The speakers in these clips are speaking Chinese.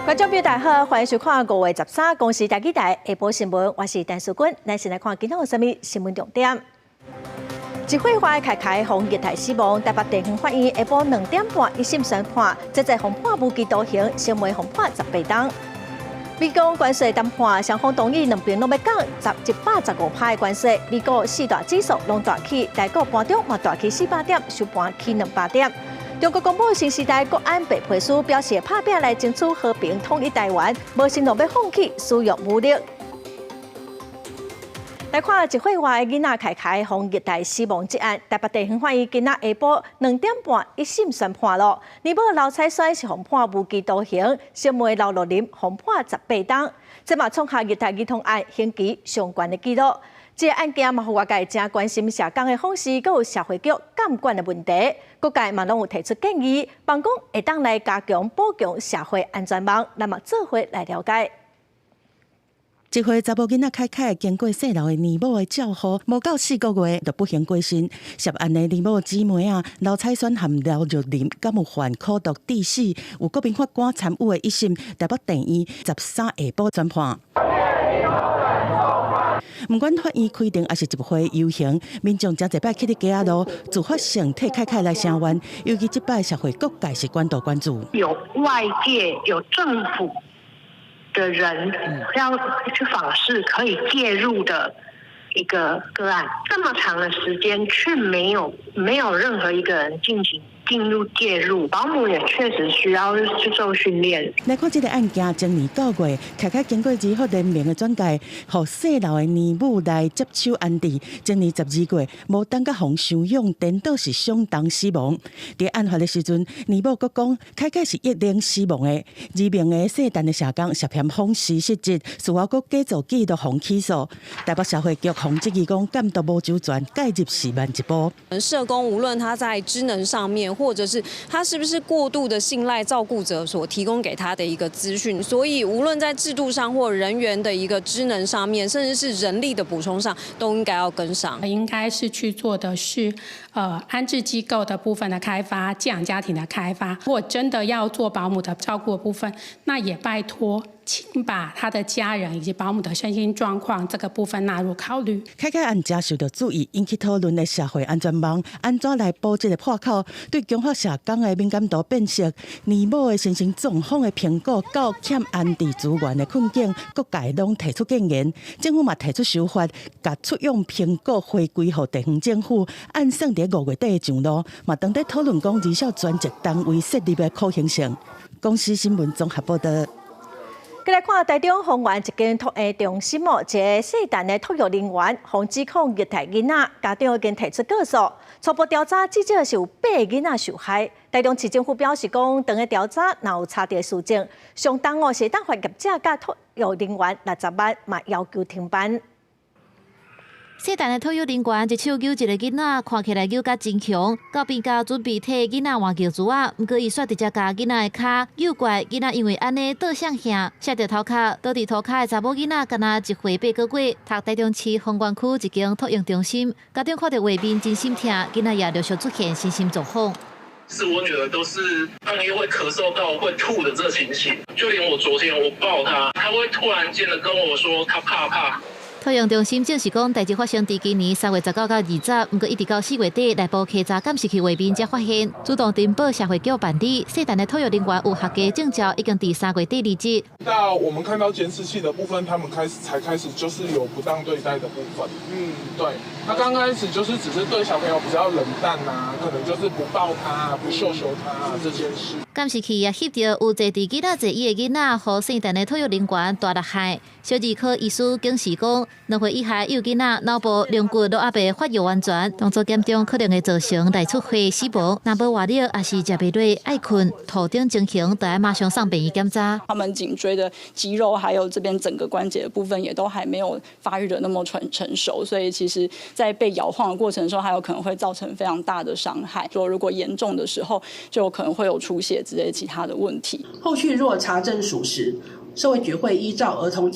观众朋友大家好，欢迎收看5月13公视台记台下晡新闻，我是陈淑君，咱先来看今天有啥物新闻重点。一会花开红热台死亡，台北地方法院下晡2点半一审宣判，这在红判无期徒刑，成为红判18档。美国关税谈判双方同意两边拢要讲115趴的关税，美国4大指数拢大起，台股盘中嘛大起400点，收盘起200点。中国公布新时代国安白皮书，表示拍拼来争取和平统一台湾，无承诺要放弃使用武力。来看一会话的囡仔开红热台死亡这案，台北地方法院今仔下晡2点半一审宣判咯。年某刘彩栓是红判无期徒刑，小妹刘乐林红判18档。这嘛创下热台儿童案刑期上悬的纪录。这个案件嘛，互外界正关心社工的方式，佮有社会局监管的问题。各界嘛拢有提出建议，帮讲会当来加强保障社会安全网。那么做伙来了解。一回查某囡仔凯经过细楼的年母的照护，无到4个月就不幸过身。涉案的年母姊妹啊，刘彩栓含刘玉林，敢有犯苦毒致死？有国民法官参与的一审，台北地院13下晡宣判。不管法院规定还是一回游行，民众真侪摆去伫街仔路自发性替凯来声援，尤其这摆社会各界是关注。有外界有政府的人要去访视，可以介入的一个个案，这么长的时间却没有任何一个人进入介入，保姆也确实需要去受训练。来看这个案件，今年9月，凯经过医学联盟的转介，互细楼的年母来接手安置。今年12月，无等甲互收养，颠倒是相当死亡。在案发的时阵，年母佫讲，凯是一零死亡的，2名的细陈的社工涉嫌访视失职，事后佫假造记录互起诉。台北社会局洪质疑讲，监督无周全，介入是慢一步。社工无论他在职能上面，或者是他是不是过度的信赖照顾者所提供给他的一个资讯，所以无论在制度上或人员的一个职能上面，甚至是人力的补充上，都应该要跟上。应该是去做的是安置机构的部分的开发，寄养家庭的开发。如果真的要做保姆的照顾的部分，那也拜托，请把他的家人以及保姆的身心状况这个部分纳入考虑。凯案件受到注意，引起讨论的社会安全网，安怎来补这个破口？对强化社工的敏感度变色，年母的身心状况的评估，到欠安置资源的困境，各界拢提出建言。政府嘛提出修法，甲出用评估回归予地方政府，按算伫5月底上路，嘛当在讨论讲儿少专职单位设立的可行性。公司新闻综合报道。再来看台中丰原一间托婴中心一个细陈的托育人员，防指控虐待囡仔，家长已经提出告诉。初步调查至少是有8个囡仔受害。台中市政府表示讲，等个调查若有查到事情，相当是当发业者甲托育人员60万，嘛要求停办。细陈的托育人员一手救一个囡仔，看起来救甲真强，到边家准备替囡仔换救珠仔，不过伊煞直接甲囡仔的骹救怪，囡仔因为安尼倒向下，摔到头壳，倒伫涂骹的查某囡仔，敢若1岁8个月，读台中市丰原区一间托婴中心，家长看到画面真心疼，囡仔也陆续出现身心状况。是我女儿都是半夜会咳嗽到会吐的这个情形，就连我昨天我抱她，她会突然间的跟我说她怕。托养中心证实讲，代志发生伫今年3月19到20，不过一直到4月底，内部稽查监视器画面才发现，主动申报社会局办理，细陈的托育人员有合格证照，已经伫3月底离职。到我们看到监视器的部分，他们才开始就是有不当对待的部分。对，他刚开始就是只是对小朋友比较冷淡啊，可能就是不抱他、不秀他这件事。监视器也翕到有坐伫囡仔坐椅的囡仔，和细陈的托育人员大力害。小儿科医师警示讲，2岁以下幼囡仔脑部肋骨都还未发育完全，动作严重可能会造成内出血死亡。若无活力，也是食袂落、爱困、头顶情形，都要马上上病院检查。他们颈椎的肌肉还有这边整个关节的部分也都还没有发育的那么成熟，所以其实在被摇晃的过程中，还有可能会造成非常大的伤害。说如果严重的时候，就可能会有出血之类其他的问题。后续若查证属实，社会局会依照儿童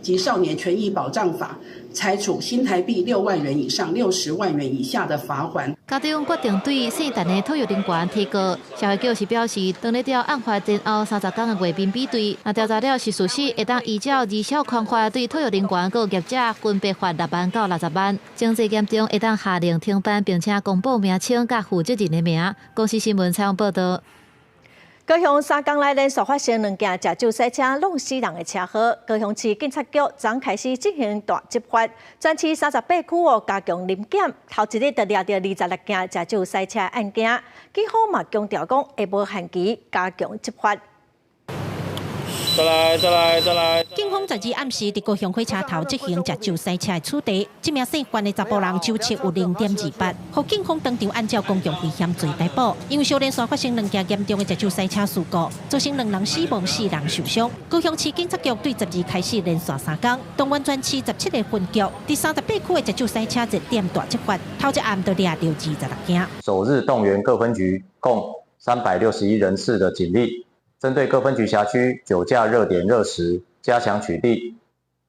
及少年权益保障法，裁处新台币6万元以上60万元以下的罚款。家长决定对姓陈的托育人员提告，社会局是表示，当咧调案发前后30天的月面比对，若调查了是事实，会当依照二小框法对托育人员和业者分别罚6万到60万，情节严重会当下令停办，并且公布名称甲负责人的名。公司新闻采访报道。高雄3天内连续发生2件食酒赛车弄死人的车祸，高雄市警察局昨开始进行大执法，全市38区加强临检，头一日就抓到26件食酒赛车案件，警方嘛强调讲下无限期加强执法。再来！警方昨日暗时伫高雄火车头执行食酒赛车的处理，这名姓关的查甫人酒测有0.28，互警方当场按照公共危险罪逮捕。因为小连续发生2件严重的食酒赛车事故，造成2人死亡，4人受伤。高雄市警察局对12开始连续3天，东湾全市17个分局，第38区的食酒赛车热点大执法，头一暗就抓到26件。首日动员各分局共361人次的警力。针对各分局辖区酒驾热点热时，加强取缔。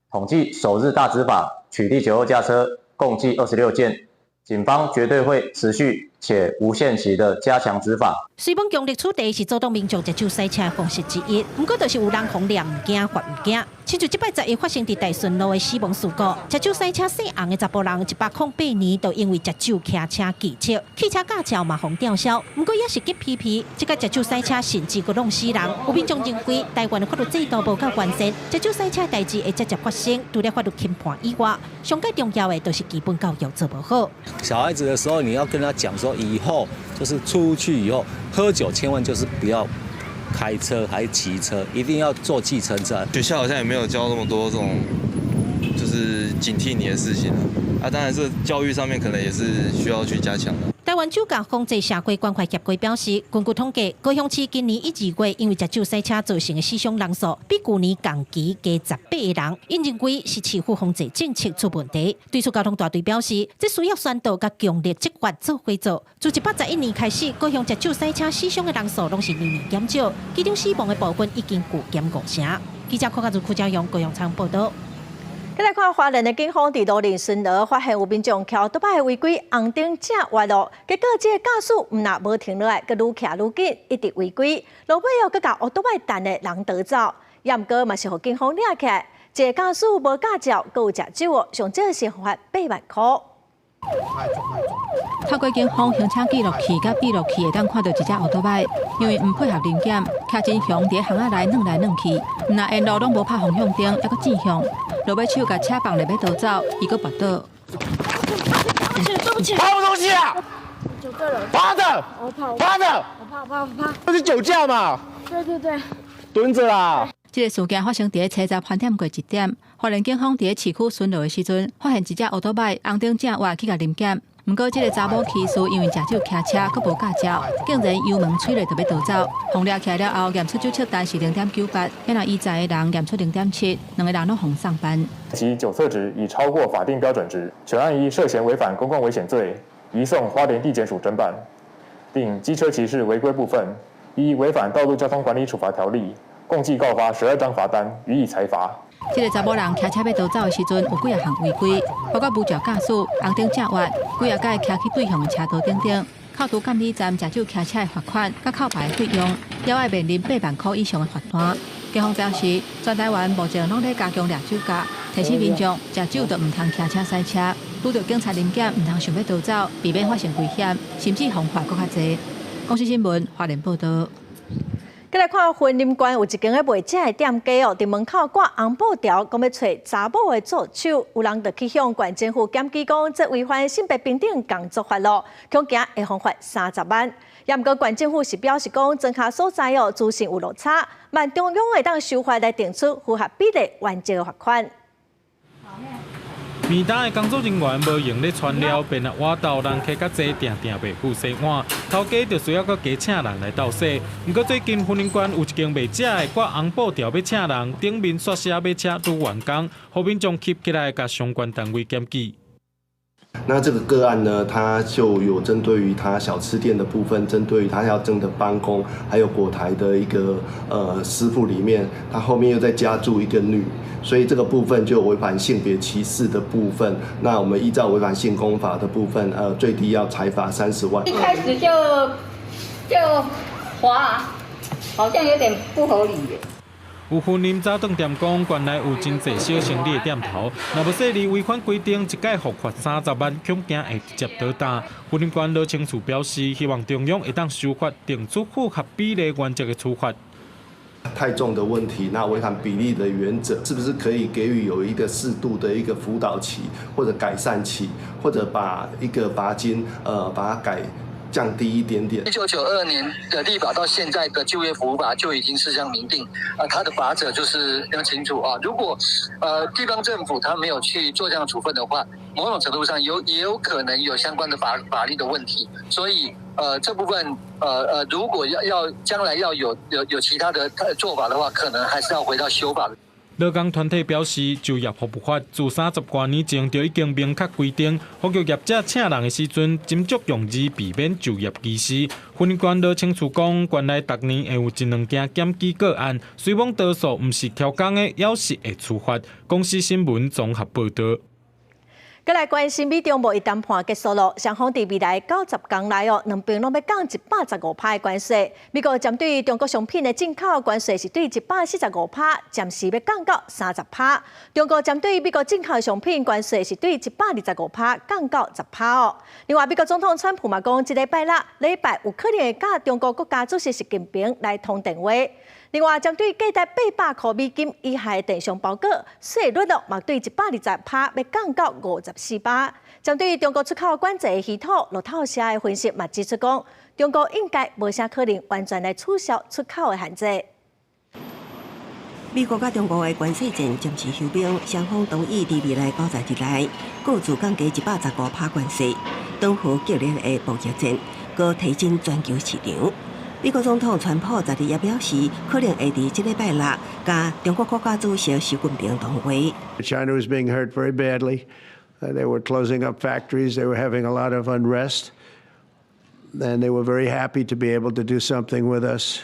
统计首日大执法，取缔酒后驾车共计26件。警方绝对会持续且无限期的加强执法。虽本强力处理是阻挡民众食酒赛车的方式之一，不过就是有人狂念唔惊，罚唔惊。亲像这摆10月发生伫大顺路的死亡事故，食酒赛车姓洪的查甫人108年，就因为食酒骑车记测，汽车驾照嘛互吊销。不过也是激批评，这个食酒赛车甚至佫弄死人。有民众认为台湾的法律制度无够完善，食酒赛车的代志会直接发生，除了法律轻判以外，上更重要的就是基本教育做不好。小孩子的时候，你要跟他讲说，以后就是出去以后喝酒，千万就是不要开车还骑车，一定要坐计程车。学校好像也没有教那么多这种，就是警惕你的事情啊。当然，这教育上面可能也是需要去加强的。台湾酒驾防治社会关怀协会表示，根据统计，高雄市今年1、2月因为食酒赛车造成的死伤人数，比去年同期加18个人。因认为是市府防治政策出问题。对此交通大队表示，这需要宣导甲强力执法做伙做。自1811年开始，高雄食酒赛车死伤的人数拢是年年减少，其中死亡的部分已经巨减5成。记者柯家朱家勇高雄场报道。再来看花莲的警方伫罗林巡逻，发现有民众骑倒摆违规红灯正弯路，结果这个驾驶唔但无停落来，佮愈骑愈紧，一直违规，落尾佮甲乌倒摆等的人逃走，也毋过嘛是互警方抓起来。这个驾驶无驾照，佮有食酒，上少是罚8万块。透过警方行车记录器甲闭路器，会当看到一只乌倒摆，因为唔配合临检，骑真凶伫巷仔内转来转去，唔但沿路拢无拍方向灯，还佮正向，落尾手甲车放来要逃走，伊佮跋倒。对不起，跑东西啊！酒醉了。趴着，趴着，我怕。这是酒驾嘛？对。蹲着啦。这个事件发生伫车站饭店过1点，花莲警方伫市区巡逻的时阵，发现一只乌倒摆红灯正弯去甲临检。不过，这个查某骑士因为食酒骑车，佮无驾照，竟然油门吹了就要逃走。红抓起来了后，验出酒测单是0.98，原来依在的人验出0.7，2个人都红上班。其酒测值已超过法定标准值，全案依涉嫌违反公共危险罪，移送花莲地检署侦办。另机车骑士违规部分，依违反道路交通管理处罚条例，共计告发12张罚单，予以裁罚。这个查某人骑车要逃走的时阵，有几项违规，包括无照驾驶、红灯正弯、几啊届骑去对向的车道等，扣除监理站食酒骑车的罚款，甲扣牌的费用，也要面临8万块以上的罚单。警方表示，全台湾目前拢在加强抓酒驾，提醒民众食酒就唔通骑车赛车，遇到警察临检唔通想要逃走，避免发生危险，甚至罚款更较济。公司新闻花莲报道。再来看婚姻馆有一间卖车的店家伫门口挂红布条，讲要找查某的助手，有人就去向县政府检举讲，这违反性别平等工作法咯，恐惊会罚款30万。也毋过县政府是表示讲，庄卡所在资讯有落差，万中央会当修法来定出符合比例完整的罚款。面单的工作人员无用咧传料，便啊换到人客较济，定袂付洗碗。头家就需要搁加请人来倒洗。不过最近婚姻馆有一间卖假的挂红布条要请人，顶面刷写要请拄完工，后面将吸起来，甲相关单位检举。那这个个案呢，它就有针对于它小吃店的部分，针对于它要征的帮工，还有果台的一个师傅里面，它后面又再加注一个女，所以这个部分就违反性别歧视的部分。那我们依照违反性工法的部分，最低要裁罚30万。一开始就划，好像有点不合理耶。有婚姻早顿店讲，原来有真侪小生意的店头，若无说你违反规定，一届罚款30万，恐惊会直接倒打。婚姻官罗清楚表示，希望中央会当修法，定出符合比例原则的处罚。太重的问题，那违反比例的原则，是不是可以给予有一个适度的一个辅导期，或者改善期，或者把一个罚金把它降低一点点。1992年的立法到现在的就业服务法就已经事项明定，它的法则就是非常清楚啊。如果地方政府他没有去做这样的处分的话，某种程度上也有可能有相关的法律的问题。所以这部分如果要将来要有其他的做法的话，可能还是要回到修法的。劳工团体表示，就业服务法自30多年前就已经明确规定，服务业者请人的时阵，斟酌用字，避免就业歧视。婚姻官罗清楚讲，原来逐年会有1-2件检举个案，虽往多数不是挑工的，也是会处罚。公司新闻综合报道。再来关心美中贸易谈判结束了，双方伫未来90天内两边拢要降115%的关税。美国针对中国商品的进口关税是对145%，暂时要降到30%。中国针对美国进口商品关税是对125%，降到10%哦。另外，美国总统川普嘛讲，这礼拜有可能会甲中国国家主席习近平来通电话。另外，针对价值800块美金以下的电商包裹，税率嘛对120%要降到54%。针对中国出口管制的系统，路透社的分析嘛指出讲，中国应该无啥可能完全来取消出口的限制。美国甲中国的关税战暂时休兵，双方同意伫未来90日内各自降低115%关税，挡好激烈的贸易战，搁提振全球市场。美国总统川普昨日也表示，可能会伫这礼拜6甲中国国家主席习近平通话。China was being hurt very badly. They were closing up factories. They were having a lot of unrest, and they were very happy to be able to do something with us.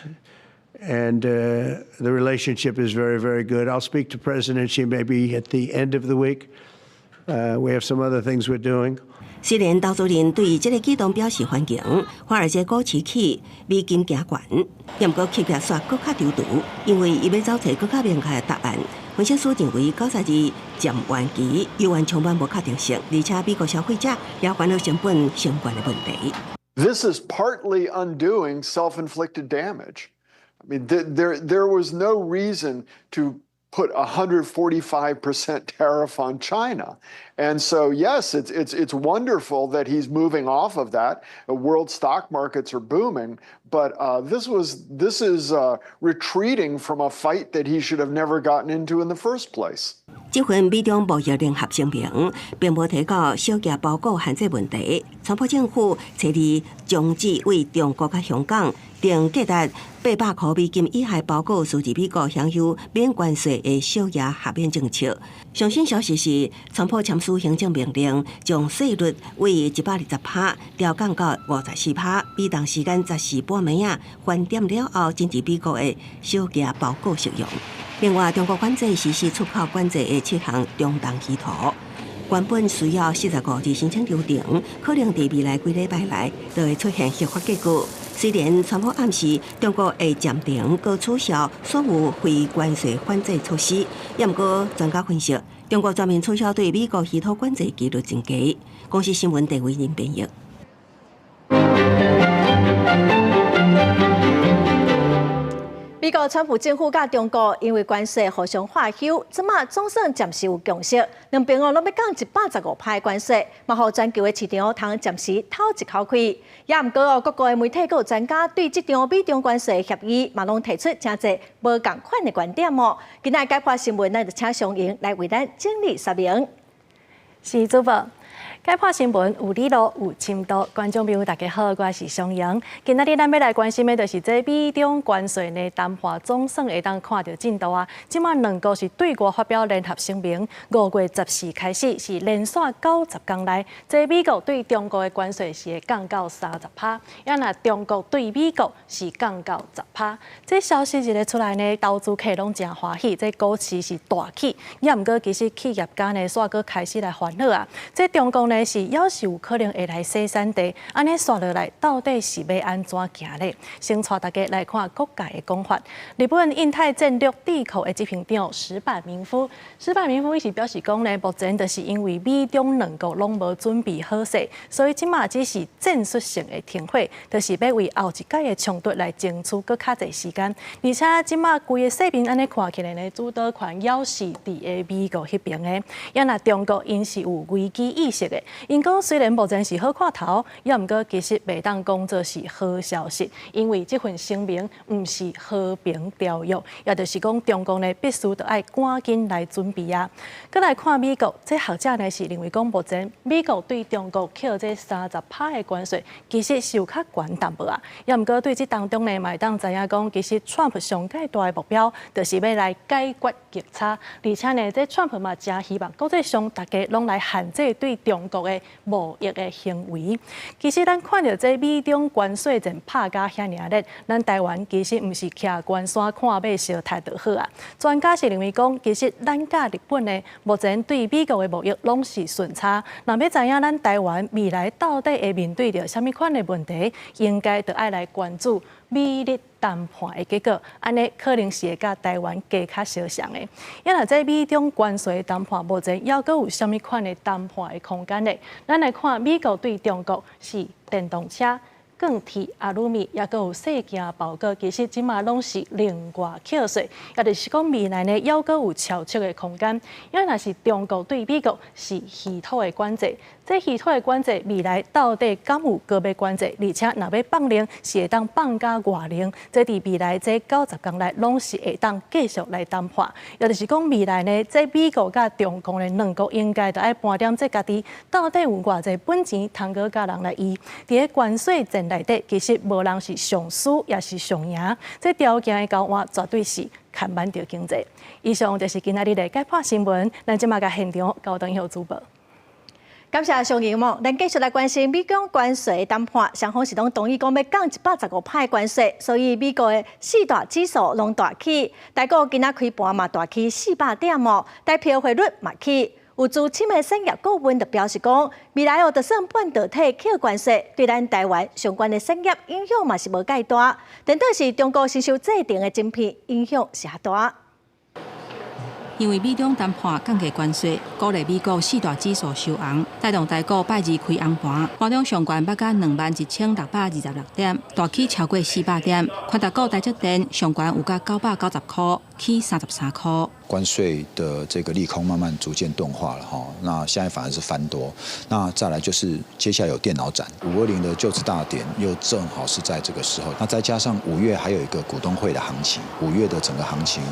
And the relationship is very, very good. I'll speak to President Xi maybe at the end of the week. We have some other things we're doing. 虽然投资人对这个举动表示欢迎，华尔街股市起美金行悬，也毋过企业煞搁较丢毒，因为伊要找找搁较明确的答案。分析师认为90日暂缓期犹原充满无确定性，而且美国消费者也烦恼成本相关的问题。This is partly undoing self-inflicted damage. I mean, there was no reason to put 145% tariff on China. And so, yes, it's wonderful that he's moving off of that. World stock markets are booming, but this is retreating from a fight that he should have never gotten into in the first place. 这份美中贸易联合声明并无提到小价包裹限制问题。川普政府设立终止为中国甲香港定价值800块美金以下包裹输入美国享有免关税的小额豁免政策。上新消息是，川普签署行政命令，将税率为120%调降到54%，比当时间14半暝啊翻点了后，禁止美国的小价包裹适用。另外，中国管制实施出口管制的7项中档系统，原本需要45日申请流程，可能在未来几礼拜内就会出现合法结果。虽然川普暗示中国会暂停搁取消所有非关税反制措施，也毋过专家分析，中国全面取消对美国系统管制几率增加。公司新闻地为您编译。美国川普政府甲中国因为关税互相划休，即马总算暂时有共识，两边拢要降115%的关税，嘛，互全球的市场通暂时透一口气。也毋过各国的媒体佮有专家对这场美中关税协议嘛，拢提出真侪无共款的观点哦。今仔解剖新闻，咱就请尚莹来为咱整理说明。是主播。解破新闻有理路有深度，观众朋友大家好，我是双阳。今仔日咱要来关心的就是这美中关税呢谈判总算会当看到进度啊。即马两国是对外发表联合声明，5月14开始是连续90天内，这美国对中国的关税是会降到30%，也若中国对美国是降到10%。这消息一个出来呢，投资客拢真欢喜，这股市是大起。也毋过其实企业家呢，煞搁开始来烦恼啊。这中国呢是要是有可能会来洗产地，安尼刷落来到底是要安怎行呢？先带大家来看各界的讲法。日本印太战略智库的执行长石坂明夫伊是表示讲呢，目前就是因为美中两国拢无准备好势，所以即马只是战术性的停火，就是要为后一届的冲突来争取搁较侪时间。而且即马规个世面安尼看起来呢，主导权要是伫个美国迄边的，也若中国因是有危机意识的。因讲虽然目前是好看头，也毋过其实袂当讲作是好消息，因为这份声明毋是和平条约，也就是讲中国呢必须得爱赶紧来准备啊。再来看美国，这学者呢是认为讲目前美国对中国扣这30%的关税，其实是有较悬淡薄啊。也毋过对这当中呢，嘛会当知影讲，其实 Trump 上界大的目标就是要来解决逆差，而且呢，这 Trump 嘛真希望国际上大家拢来限制对中国的贸易的行为。其实咱看到这美中关税战拍甲遐尔热，咱台湾其实毋是徛关山看马烧太就好啊。专家是认为讲，其实咱甲日本呢，目前对美国的贸易拢是顺差。若要知影咱台湾未来到底会面对着什么款的问题，应该就爱来关注美日谈判的结果，安尼可能是会甲台湾加较相像的。因若在美中关税谈判目前还阁有啥物款的谈判的空间呢？咱来看美国对中国是电动车、钢铁、阿鲁米，也阁有细件包裹，其实即马拢是另外扣税，也就是讲未来呢，还阁有超出的空间。因若是中国对美国是稀土的管制。这稀土的管制未来到底敢有搁要管制？而且若要放零，是会当放甲偌零？这伫未来这90天内，拢是会当继续来谈判。也就是讲未来呢，这美国甲中国呢两国应该着爱盘点这家己到底有偌济本钱通搁甲人来移。伫个关税战内底，其实无人是上输也是上赢。这条件的交换绝对是看慢着经济。以上就是今仔日的解破新闻，咱即马甲现场交通以后主播。感谢上荧幕，咱继续来关心美中关税谈判。双方是拢同意讲要降115%关税，所以美国的4大指数拢大起，台股今仔开盘嘛大起400点哦，台票汇率嘛起。有资深的产业顾问就表示讲，未来就算半导体扣关税，对咱台湾相关的产业影响嘛是无介大，但是中国吸收制定的晶片影响是较大。因为美中谈判降低关税，鼓励美国4大指数收红，带动台股拜二开红盘，盘中上悬捌到21626点，大起超过400点。宽达股台积电上悬有到990块，起33块。关税的这个利空慢慢逐渐钝化了哈，那现在反而是翻多。那再来就是接下来有电脑展，520的就职大典又正好是在这个时候，那再加上5月还有一个股东会的行情，5月的整个行情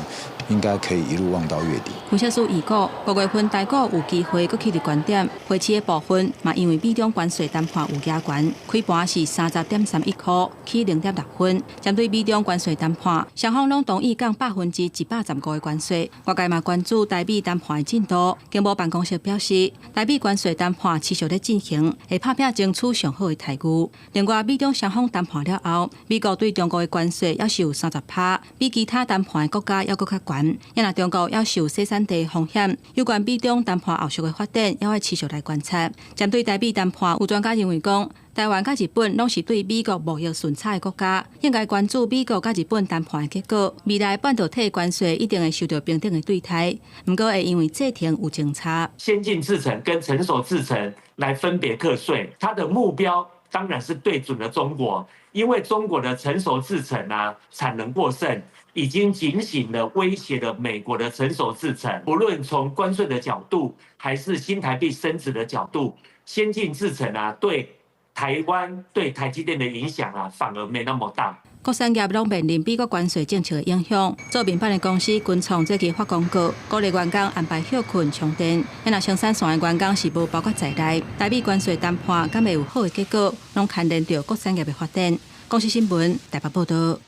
应该可以一路望到月底。分析师预估，5月份台股有机会搁起入关点，回市的部分嘛因为美中关税谈判有加悬，开盘是30.31块，起0.6分。针对美中关税谈判，双方拢同意降115%的关税。外界嘛关注台美谈判的进度，经贸办公室表示，台美关税谈判持续在进行，会拍拼争取上好的待遇。另外，美中双方谈判了后，美国对中国的关税要是有30%，比其他谈判的国家要搁较悬。因若中国要是有生产地风险，有关美中谈判后续的发展，要持续来观察。针对台美谈判，有专家认为讲，台湾甲日本拢是对美国贸易顺差的国家，应该关注美国甲日本谈判的结果。未来半导体关税一定会受到平等的对待，不过会因为制程有争差。先进制程跟成熟制程来分别课税，它的目标当然是对准了中国，因为中国的成熟制程产能过剩，已经警醒了威胁了美国的成熟制程。不论从关税的角度，还是新台币升值的角度，先进制程对台湾对台积电的影响反而没那么大。各产业拢面临美国关税政策的影响。做面板的公司均创最近发广告，鼓励员工安排休困充电。若生产线的员工是无包括在内，台美关税谈判敢会有好的结果，拢牵连到各产业的发展。公司新闻台北报道。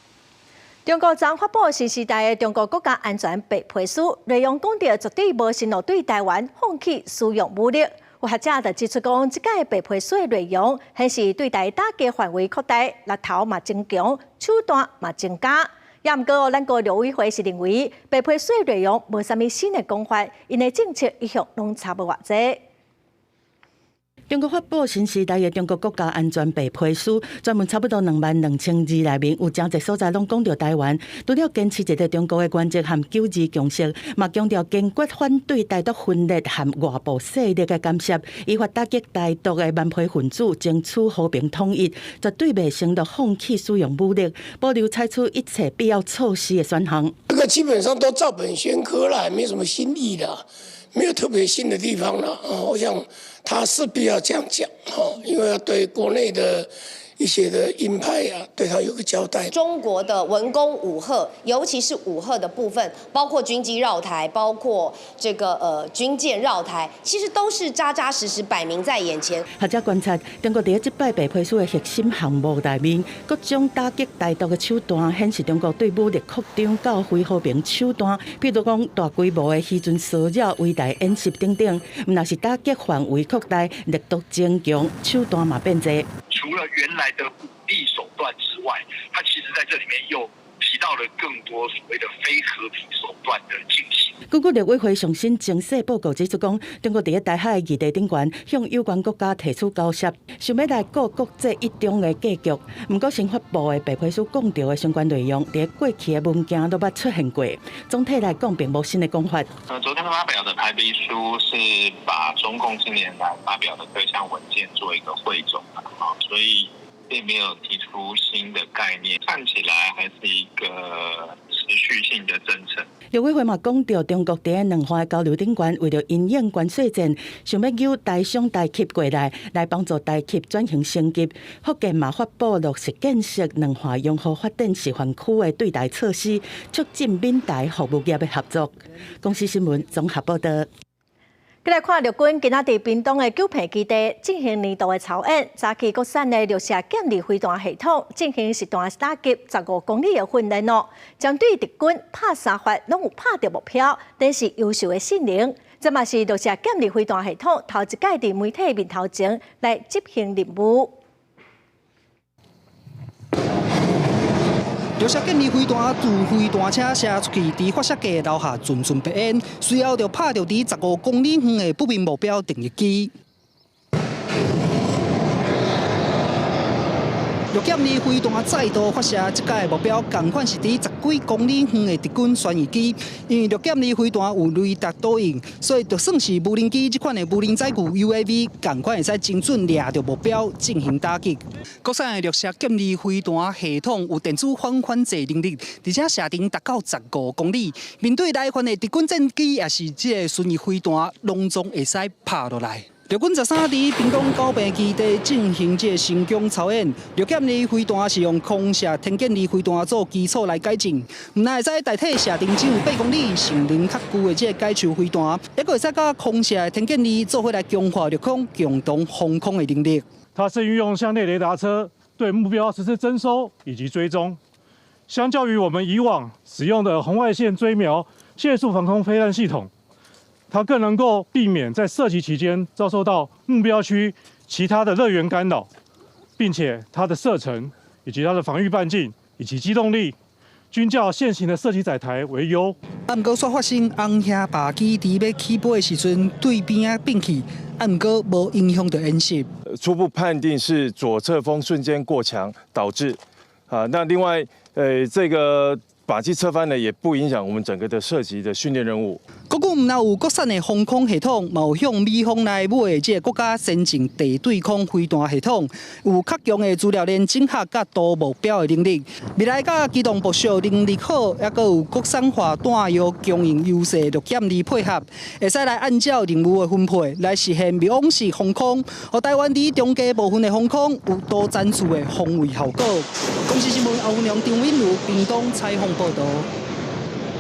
中国昨发布新时代的中国国家安全白皮书，内容讲到绝对无承诺对台湾放弃使用武力。有学者就指出讲，这届白皮书的内容显示对台打击范围扩大，力头嘛增强，手段嘛增加。也毋过，咱国陆委会是认为白皮书的内容无啥物新的讲法，因的政策一向拢差无偌济。中国发布新时代的中国国家安全白皮书，专门差不多22000字内面，有真侪所在拢讲到台湾。除了坚持一个中国的原则和九二共识，嘛强调坚决反对台独分裂和外部势力的干涉，依法打击台独的蛮皮分子，争取和平统一，绝对袂承诺放弃使用武力，保留采取一切必要措施的选项。这个基本上都照本宣科了，没什么新意的。没有特别新的地方了我想他势必要这样讲因为要对国内的一些的鹰派对他有个交代。中国的文攻武吓，尤其是武吓的部分，包括军机绕台，包括这个军舰绕台，其实都是扎扎实实摆明在眼前。学者观察，中国第一这摆白皮书的核心项目内面，各种打击台独的手段，显示中国对武力扩张到非和平手段，譬如讲大规模的渔船骚扰、围台演习等等。若是打击范围扩大，力度增强，手段嘛变多。除了原来的武力手段之外，它其实在这里面又提到了更多所谓的非和平手段的进行。根据陆委会上新精细报告指出，讲中国伫台海议题顶悬向有关国家提出交涉，想要来顾国际一中的格局。不过新发布的白皮书讲到的相关内容，在过去的文件都捌出现过。总体来讲，并无新的讲法。昨天发表的白皮书是把中共近年来发表的各项文件做一个汇总所以并没有提出新的概念，看起来还是一个持续性的政策。陆委会嘛讲到，中国伫两岸交流顶悬，为了因应关税战，想要诱台商台企过来帮助台企转型升级。福建嘛发布落实建设两岸融合发展示范区的对台措施，促进闽台服务业的合作。公司新闻综合报道。再来看陆军今仔伫屏东的九坪基地进行年度的操演，早期国产的绿色减力飞弹系统进行实弹打击15公里的训练针对敌军拍3发拢有拍到目标，但是优秀的性能。这嘛是绿色减力飞弹系统头一届伫媒体面头前来执行任务。绿色建力飞弹自飞弹车射出去，伫发射架留下阵阵白烟，随后就拍到伫15公里远的不明目标定翼机。绿减力飞弹再度发射，这届目标同款是伫10几公里远的敌军旋翼机。因为绿减力飞弹有雷达导引，所以就算是无人机这款的无人载具 UAV， 同款会使精准掠到目标进行打击。国产的绿色减力飞弹系统有电子反制能力，而且射程达到15公里，面对来犯的敌军战机也是这个旋翼飞弹，拢总会使拍落来。陆军13伫屏东九坪基地进行这成功操演，绿减力飞弹是用空射天剑力飞弹做基础来改进，唔但会使代替射程只有8公里、性能较旧的这改球飞弹，也个会使甲空射天剑力做伙来强化陆空共同防空的能力。它是运用向内雷达车对目标实施征收以及追踪，相较于我们以往使用的红外线追瞄线束防空飞弹系统。它更能够避免在射击期间遭受到目标区其他的热源干扰，并且它的射程以及它的防御半径以及机动力，均较现行的射击载台为优。不过，煞发生红霞霸机伫要起飞的时阵对边并去，不过无影响到演习。初步判定是左侧风瞬间过强导致。那另外，这个靶机侧翻呢，也不影响我们整个的射击的训练任务。国军毋但有国产的防空系统，嘛有向美方来买的这国家先进地对空飞弹系统，有较强的资料链整合甲多目标的能力。未来甲机动部署能力好，也阁有国产化弹药供应优势陆检力配合，会使来按照任务的分配来实现密网式防空，和台湾伫中阶部分的防空有多战术的防卫效果。公司新闻欧文良、张敏如屏东采访报道。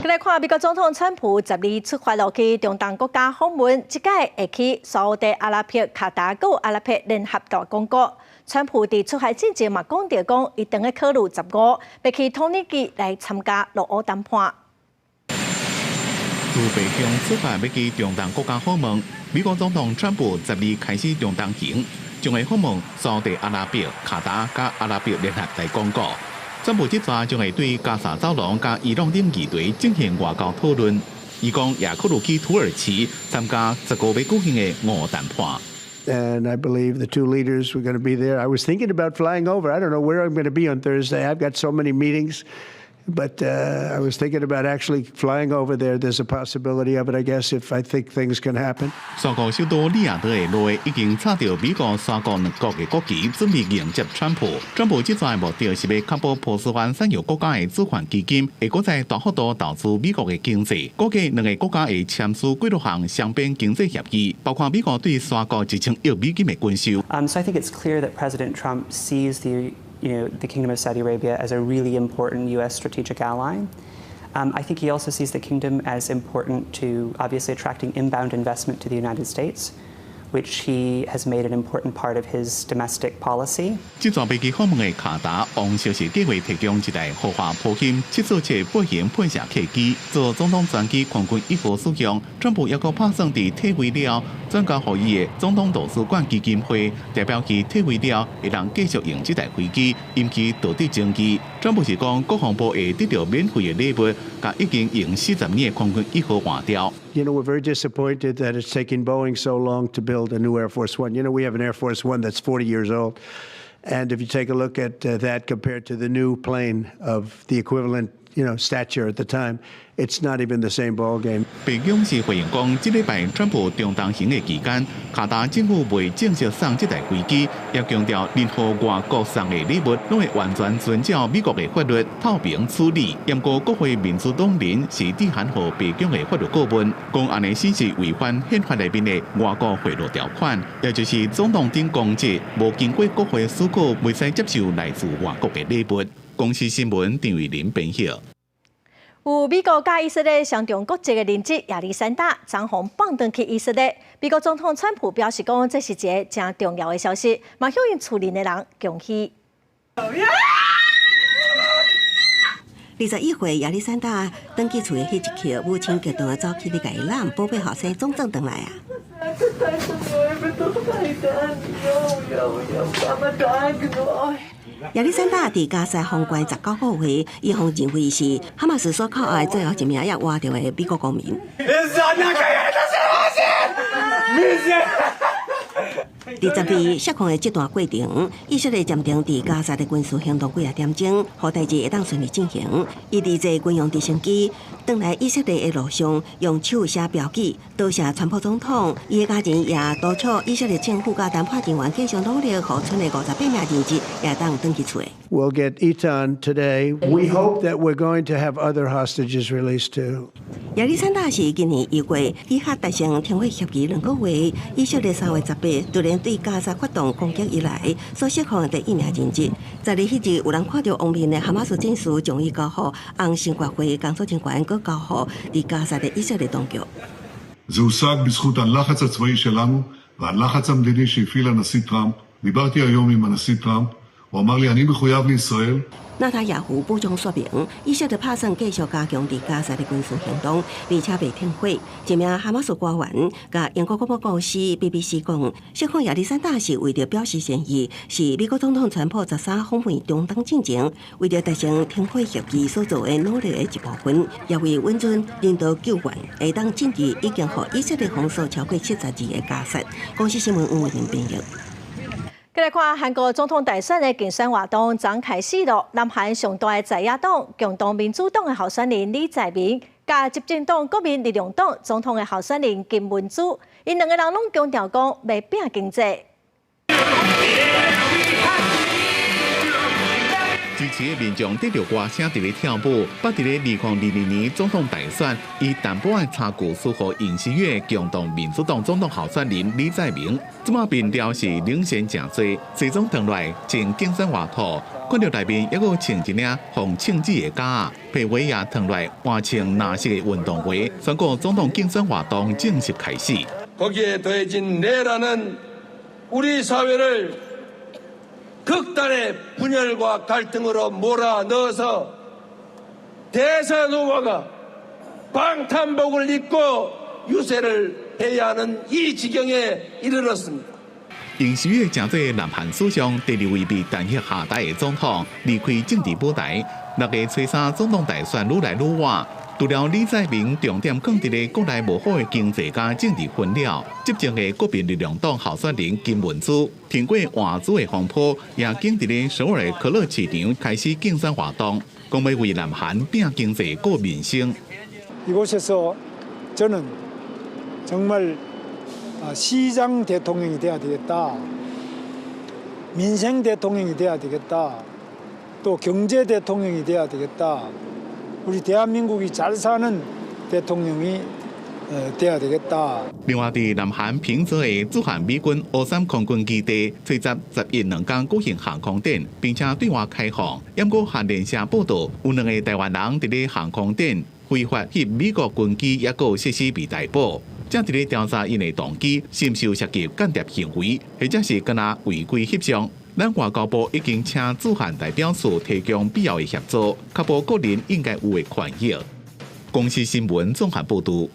再来看美国总统川普12日出发落去中东国家访问，这届会去沙烏地阿拉伯、卡達和阿拉伯聯合大公國。川普伫出海之前嘛講到講，伊等下考慮15要去土耳其來參加陸俄談判。自北京出發要去中東國家訪問，美國總統川普12日開始中東行，將會訪問沙烏地阿拉伯、卡達和阿拉伯聯合大公國。川普這次將會對加沙走廊和伊朗等議題進行外交討論。伊講也考慮去土耳其參加15要舉行的俄談判。And I believe the two leaders were going to be there. I was thinking about flying over. I don't know where I'm going to be on Thursday. I've got so many meetings. But I was thinking about actually flying over there. There's a possibility of it, I guess, if I think things can happen. 沙國首都利雅得的路已經插到美國、沙國兩國的國旗，準備迎接川普。川普這次的目標是要確保波斯灣產業國家的資款基金會擱在大幅度投資美國的經濟。估計兩個國家會簽署幾多項雙邊經濟協議，包括美國對沙國1000億美金的軍售。So I think it's clear that President Trump sees the Kingdom of Saudi Arabia as a really important U.S. strategic ally. I think he also sees the kingdom as important to obviously attracting inbound investment to the United States, which he has made an important part of his domestic policy. 這座飛機訪問的卡達，王小時計劃提供一台豪華普興7478型噴射客機，做總統專機空軍1號使用。川普要求拍算佇退位了，轉交予伊的總統圖書館基金會，代表其退位了，會當繼續用這台飛機，引起道德爭議。川普是講國防部會得到免費的禮物，甲已經用40年的空軍1號換掉。You know, we're very disappointed that it's taken Boeing so long to build a new Air Force One. You know, we have an Air Force One that's 40 years old. And if you take a look at that compared to the new plane of the equivalent, stature at the time, it's not even the same ball game. 北京市回应讲，这礼拜川普中东行的期间，卡达政府未正式送这台飞机，也强调任何外国送的礼物，拢会完全遵照美国的法律透明处理。不过，国会民主党人是致函予北京的法律顾问，讲安尼显是违反宪法内面的外国贿赂条款，也就是总统顶公职无经过国会许可，未使接受来自外国的礼物。公司新闻张伟林编写。有美國甲以色列上中國籍的人質亞歷山大昨昏放轉去以色列，美國總統川普表示講，這是一個真重要的消息，嘛向因厝鄰的人恭喜。21歲亞歷山大登記厝的迄一刻，母親激動地走去你甲伊攬，寶貝後生總轉轉來啊！亞歷山大佇加沙封關19個月，伊方認為是哈馬斯所扣押最後一名也活着的美國公民。第12日失控的這段過程，以色列暫停佇加沙的軍事行動幾點鐘，好代志會當順利進行。伊佇坐軍用直升機轉來以色列的路上，用手寫標記，多謝川普總統，伊的家人也督促以色列政府甲談判人員繼續努力，予剩的58名人質也當轉去厝。We'll get Eitan today. We hope that we're going to have other hostages released too. 亞歷山大是今年1月以哈達成停火協議2個月，以色列3月18突然對加沙發動攻擊以來所釋放的第一名人質。在迄日有人看到網面的哈馬斯戰士將伊交予紅新國會工作人員，佮交予佇加沙的以色列當局。זה הושג בזכות הלחץ הצבאי שלנו והלחץ המדיני שהפעיל הנשיא טראמפ. דיברתי היום עם הנשיא טראמפ, הוא אמר לי, אני מחויב לישראל. 纳塔亚胡补充说明，以色列打算继续加强伫加沙的军事行动，而且未停火。一名哈马斯官员甲英国广播公司 BBC 讲，释放亚历山大是为着表示善意，是美国总统川普13访问中东进程，为着达成停火协议所做的努力的一部分，也为稳准人道救援会当进入已经予以色列封锁超过70日的加沙。公司新闻吴伟林编译。再来看韩国总统大选的竞选活动昨开始了。南韩上大的在野党共同民主党的候选人李在明，甲执政党国民力量党总统的候选人金文洙，因两个人拢强调讲要拼经济。支持的民众得到歌声伫咧跳舞，捌伫咧2022年总统大选以淡薄的差距输给尹锡悦共同民主党总统候选人李在明。这马民调是领先真多，最终等来进竞选活动，看到内面还佫穿一领红庆字的架，皮鞋也腾来换穿蓝色的运动鞋，宣告总统竞选活动正式开始。 거기에 더해진 내라는 우리 사회를 극단의 분열과 갈등으로 몰아넣어서 대선 후보가 방탄복을 입고 유세를 해야 하는 이 지경에 이르렀습니다. 尹锡悦正做南韩史上第2位被弹劾下台的总统，离开政治舞台。6月初3总统大选愈来愈晚。 除了李在明重点讲伫咧国内无好的经济甲政治分裂，执政的国民力量党候选人金文洙，听过换子的风波，也经伫咧首尔的可乐市场开始竞选活动，讲要为南韩拼经济、顾民生。 이곳에서 저는 정말 시장 대통령이 돼야 되겠다, 민생 대통령이 돼야 되겠다, 또 경제 대통령이 돼야 되겠다. 우리 대한민국이 잘 사는 대통령이 돼야 되겠다. 另外，伫南韩平泽的驻韩美军乌山空军基地，随着10日2天举行航空展，并且对外开放。不过，韩联社报道，有2个台湾人伫咧航空展非法翕美国军机，也有设施被逮捕。正伫咧调查因的动机，是毋是有涉及间谍行为，或者是敢若违规翕相。 咱外交部已经请驻韩代表处提供必要的协助，确保个人应该有的权益。公司新闻综合报道。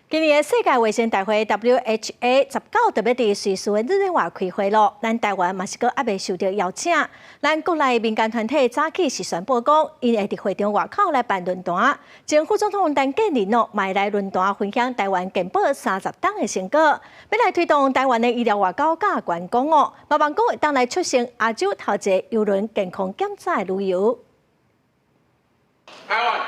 今年的世界卫生大会 （WHA） 19特别伫瑞士的日内瓦开会咯，咱台湾嘛是阁还未受到邀请。咱国内民间团体早起是宣布讲，因会伫会场外口来办论坛。前副总统陈建仁咯，嘛来论坛分享台湾健保30档的成果，要来推动台湾的医疗外交甲观光哦。嘛望讲会当来出席亚洲头一个邮轮健康检查的旅游。台湾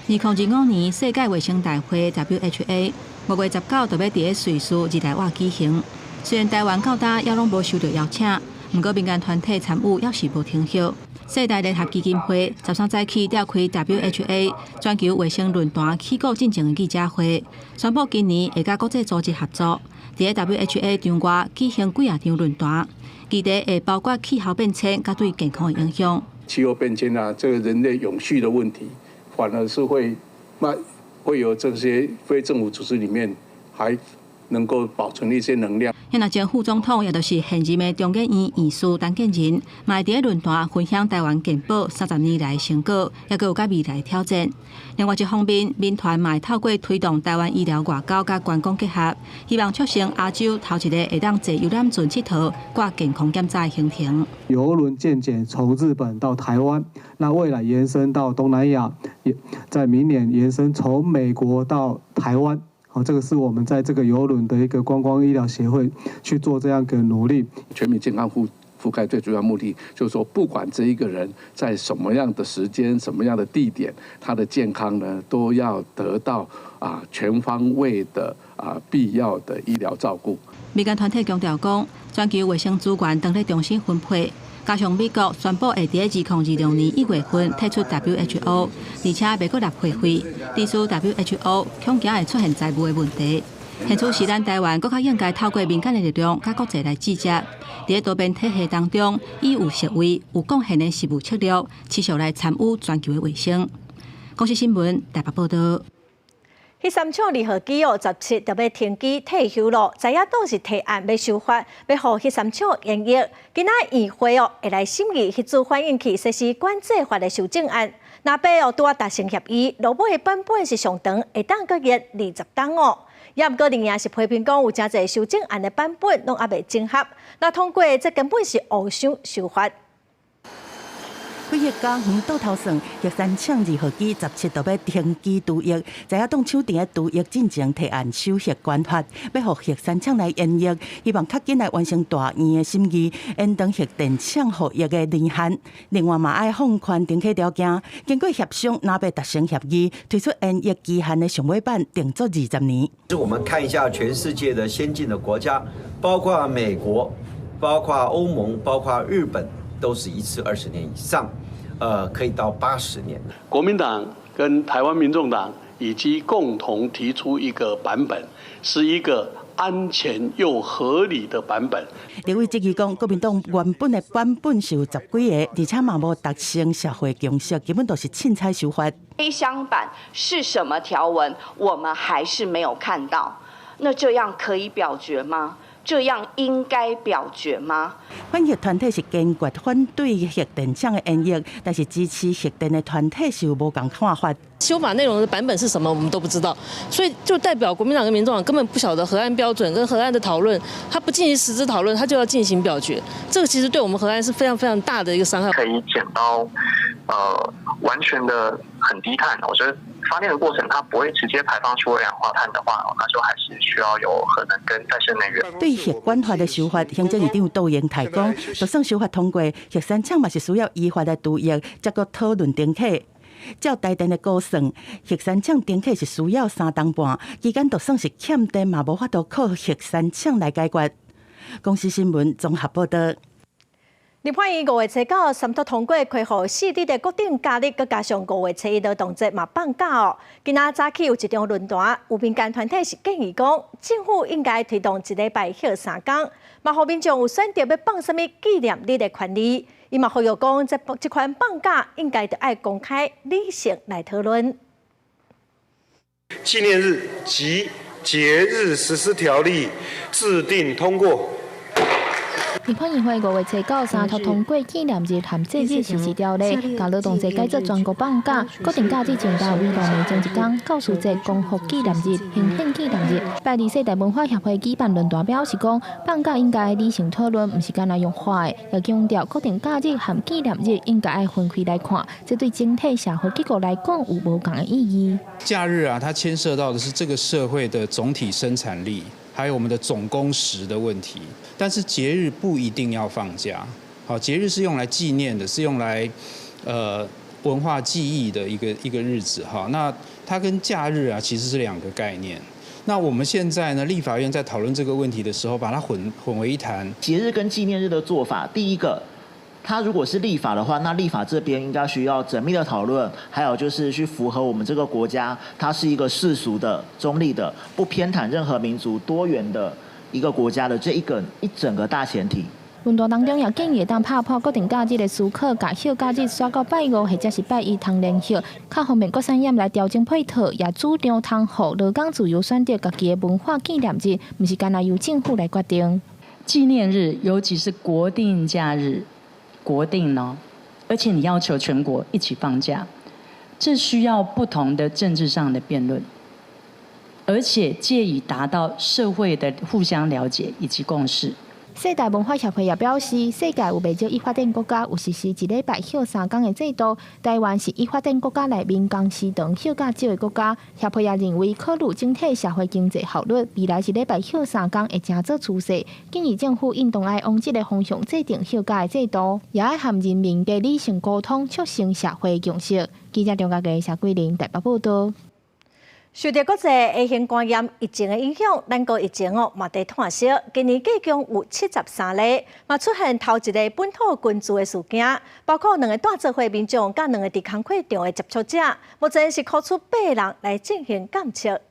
2025年世界卫生大会 WHA 5月19就要伫咧瑞士日内瓦举行。虽然台湾到今也拢无受到邀请，不过民间团体参与也是无停歇。世大联合基金会13早起召开 WHA 全球卫生论坛起稿进行的记者会，宣布今年会甲国际组织合作，伫咧 WHA 场外举行几啊场论坛，议题会包括气候变迁甲对健康的影响。气候变迁啊，这个人类永续的问题，反而是会有这些非政府组织里面还能够保存一些能量。那前副总统也就是现任的中研院院士陈建仁，嘛伫咧论坛分享台湾健保30年来成果，也有甲未来挑战。另外一方面，民团嘛透过推动台湾医疗外交甲观光结合，希望促成亚洲头一个会当坐游览船佚佗、挂健康检查的行程。邮轮舰检从日本到台湾，那未来延伸到东南亚，也在明年延伸从美国到台湾。 好，这个是我们在这个邮轮的一个观光医疗协会去做这样的努力。全民健康覆盖最主要目的就是说，不管这一个人在什么样的时间、什么样的地点，他的健康呢都要得到全方位的必要的医疗照顾。民间团体强调讲，全球卫生资源当咧重新分配。 加上美国宣布会伫2026年1月份退出 WHO， 而且未搁纳会费，致使 WHO 恐惊会出现财务的问题。现在是咱台湾搁较应该透过民间的力量，甲国际来制约，伫多边体系当中，以有实惠、有贡献的事务策略，持续来参与全球的卫生。公司新闻台北报道。 迄3场2号机17就要停机退休咯，在野党是提案要修法，要互迄3场延役。今仔议会会来审议迄组反映去实施管制法的修正案。若被拄达成协议，落尾的版本是上长，会当搁约20档哦。也毋过另也是批评讲有真侪修正案的版本拢还未整合，若通过这根本是误想修法。几日港远倒头算，玉山抢2号机17度要停机除役，在野党手边的除役进程提案修宪管法，要互玉山抢来延役，希望较紧来完成大院的审议，延长核电抢服役的年限。另外嘛，爱放宽登记条件，经过协商，若要达成协议，推出延役期限的上尾版定做20年。我们看一下全世界的先进的国家，包括美国、包括欧盟、包括日本，都是一次20年以上，可以到80年。国民党跟台湾民众党以及共同提出一个版本，是一个安全又合理的版本。立委质疑讲，国民党原本的版本是有10几个，而且嘛无达成社会共识，根本都是凊彩修法。黑箱版是什么条文，我们还是没有看到。那这样可以表决吗？这样应该表决吗？反核团体是坚决反对核电厂的延役，但是支持核电的团体是有无同看法。修法内容的版本是什么，我们都不知道，所以就代表国民党跟民众党根本不晓得核安标准跟核安的讨论，他不进行实质讨论，他就要进行表决，这个其实对我们核安是非常非常大的一个伤害。可以减到完全的很低碳，我觉得发电的过程它不会直接排放出二氧化碳的话，那就还是需要有核能跟再生能源。对核管法的修法，行政院长杜英泰讲，就算修法通过，核三厂嘛是需要依法的除役，再个讨论登记。照台电的估算，核三厂登记是需要3年半，期间就算是欠电嘛，无法度靠核三厂来解决。公司新闻综合报道。立法院5月初9三读通过开放4日的固定假日，佮加上5月初1劳动节嘛放假哦。今仔早起有一场论坛，有民间团体是建议讲，政府应该推动1礼拜休3天，嘛互民众有选择要放什么纪念日的权利。伊嘛呼吁讲，这款放假应该得爱公开、理性来讨论。纪念日及节日实施条例制定通过。立法院会5月初9三读通过纪念日和节日实施条例，甲劳动节改做全国放假，固定假日增加为5年增1天，教师节、光复纪念日、行宪纪念日。拜二世代文化协会举办论坛表示讲，放假应该理性讨论，毋是干那用花的，也强调固定假日和纪念日应该爱分开来看，这对整体社会结构来讲有无同的意义。假日啊，它牵涉到的是这个社会的总体生产力。还有我们的总工时的问题，但是节日不一定要放假。好，节日是用来纪念的，是用来文化记忆的一个日子。哈，那它跟假日啊其实是2个概念。那我们现在呢，立法院在讨论这个问题的时候，把它混为一谈。节日跟纪念日的做法，第一个。它如果是立法的话，那立法这边应该需要缜密的讨论，还有就是去符合我们这个国家，它是一个世俗的、中立的、不偏袒任何民族、多元的一个国家的这一整个大前提。论坛当中也建议当拍破固定假日的思考，把休假日刷到拜5或者是拜1通连休，较方便各产业来调整配套，也主张通互劳工自由选择家己的文化纪念日，不是干那由政府来决定。纪念日，尤其是国定假日。国定呢，而且你要求全国一起放假，这需要不同的政治上的辩论，而且借以达到社会的互相了解以及共识。世代文化协会也表示，世界有不少已发展国家有实施1礼拜休3天的制度，台湾是已发展国家内面工时长、休假少的国家。协会也认为，考虑整体社会经济效率，未来1礼拜休3天会正做趋势。建议政府应当爱往这个方向制定休假的制度，也爱和人民加理性沟通，促成社会共识。记者张家佳、谢桂玲台北报道。受到国际A型肝炎疫情的影响，咱国疫情嘛在炭烧。今年计共有73例，嘛出现头一个本土群聚的事件，包括2个大聚会民众，甲2个伫工课场的接触者，目前是考出8人来进行监测。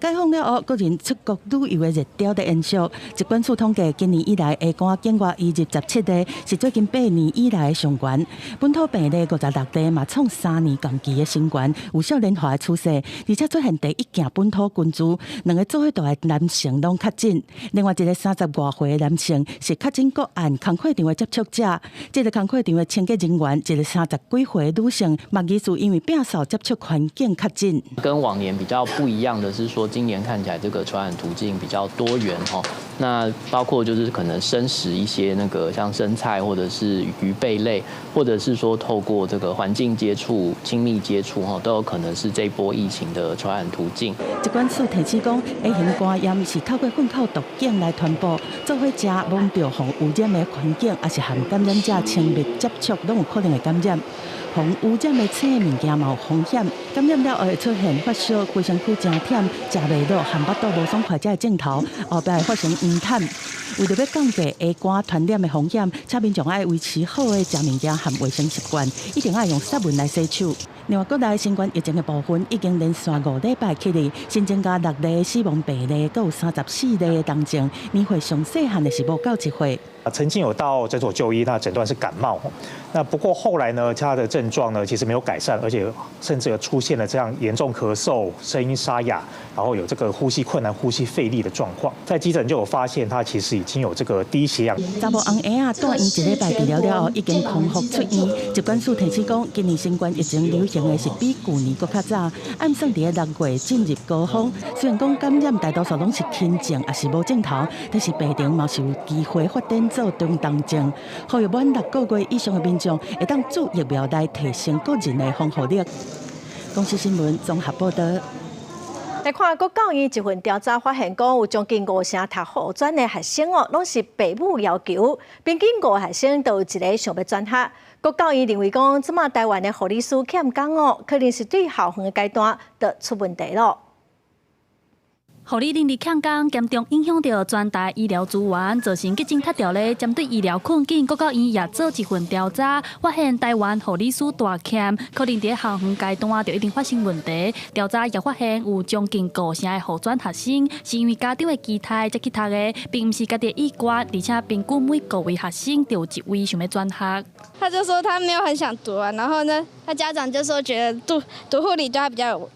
解封了后，个人出国旅游的热潮在延续。疾管署统计，今年以来A肝境外移入17例，是最近8年以来的上悬。本土病例56例，嘛创3年同期的新高，有少年化的趋势。而且出现第1件本土群聚，2个做伙大的男性拢确诊，另外一个30多岁的男性是确诊个案工课场的接触者。这个工课场的清洁人员，一个30几岁的女性，目疑似因为摒扫接触环境确诊。跟往年比较不一样的是说。说今年看起来这个传染途径比较多元哈。那包括就是可能生食一些那个像生菜或者是鱼贝类，或者是说透过这个环境接触、亲密接触哈，都有可能是这一波疫情的传染途径。疾管署提醒讲 ，A 型肝炎是透过粪口毒菌来传播，做伙食摸到互污染的环境，也是和感染者亲密接触，拢有可能会感染。防污染的青物件嘛有风险，感染了后会出现发烧、规身躯真忝、食袂落、含巴肚无爽快这个症头，后壁会发生晕痰。为着要降低下肝传染的风险，请民众爱维持好的食物件和卫生习惯，一定要用湿文来洗手。另外，国内新冠疫情的部分已经连续5礼拜起哩，新增加6例死亡病例，还有34例的重症，年岁上细汉的是无到1岁。曾经有到诊所就医，那诊断是感冒。那不过后来呢，他的症状呢其实没有改善，而且甚至有出现了这样严重咳嗽、声音沙哑，然后有这个呼吸困难、呼吸费力的状况。在急诊就有发现，他其实已经有这个低血氧。查某翁婴仔住院1礼拜治疗了后，已经康复出院。疾管署提醒讲，今年新冠疫情流行的是比去年更较早，按算伫个6月进入高峰。虽然讲感染大多数拢是轻症，也是无症头，但是病情嘛是有机会发展做中重症。呼吁满6个月以上的民众会当注疫苗来提升个人的防护力。公司新闻综合报道。来看国教院一份调查发现，讲有将近5成读护专的学生哦，拢是父母要求，平均5学生都有一个想要转学。国教院认为讲，即马台湾的护理师欠工哦，可能是对校园的阶段就出问题了。护理能力欠工，严重影响到全台医疗资源，造成急诊拆掉咧。针对医疗困境，国教院也做一份调查，发现台湾护理师大欠，可能在校园阶段就一定发生问题。调查也发现有将近5成的护专学生是因为家长的期待才去读的，并不是家己的意愿，而且平均每5位学生就有1位想要转学。他就说他没有很想读啊，然后呢，他家长就说觉得读护理对他比较有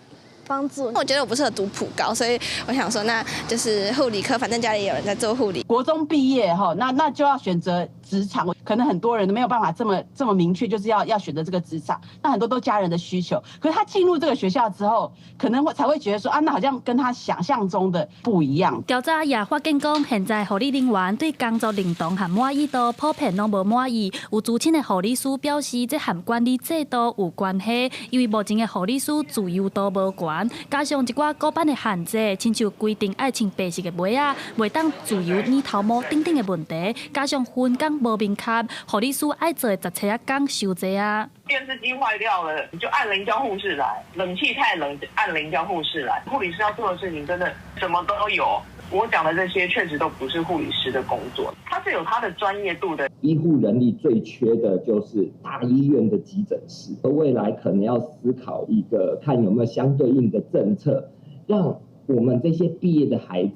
帮助。我觉得我不适合读普高，所以我想说，那就是护理科，反正家里有人在做护理。国中毕业哈，那就要选择职场，可能很多人都没有办法这么明确，就是要选择这个职场。那很多都家人的需求，可是他进入这个学校之后，可能才会觉得说啊，那好像跟他想象中的不一样。调查也发现讲，现在护理人员对工作认同和满意度普遍拢无满意。有资深的护理师表示，这和管理制度有关系，因为目前的护理师自由度无悬。加上一寡古板的限制，亲像规定爱穿白色的袜仔，袂当自由染头毛等等的问题，加上分工无明确，护理师爱做的17工受罪啊。电视机坏掉了，你就按铃叫护士来；冷气太冷，按铃叫护士来。护理师要做的事情真的什么都有。我讲的这些确实都不是护理师的工作，他是有他的专业度的。医护人力最缺的就是大医院的急诊室，未来可能要思考一个看有没有相对应的政策，让我们这些毕业的孩子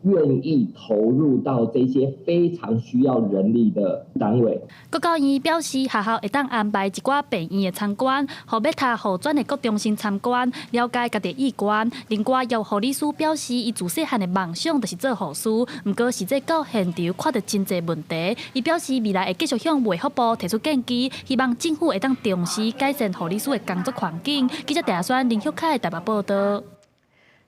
愿意投入到这些非常需要人力的单位。国教院表示，学校会当安排一寡病院的参观，互要读护专的各中心参观，了解家己意愿。另外，有护理师表示，伊自细汉的梦想就是做护士，不过实际到现场看到真侪问题。伊表示，未来会继续向卫福部提出建议，希望政府会当重视改善护理师的工作环境。记者陈选林秀凯台北报道。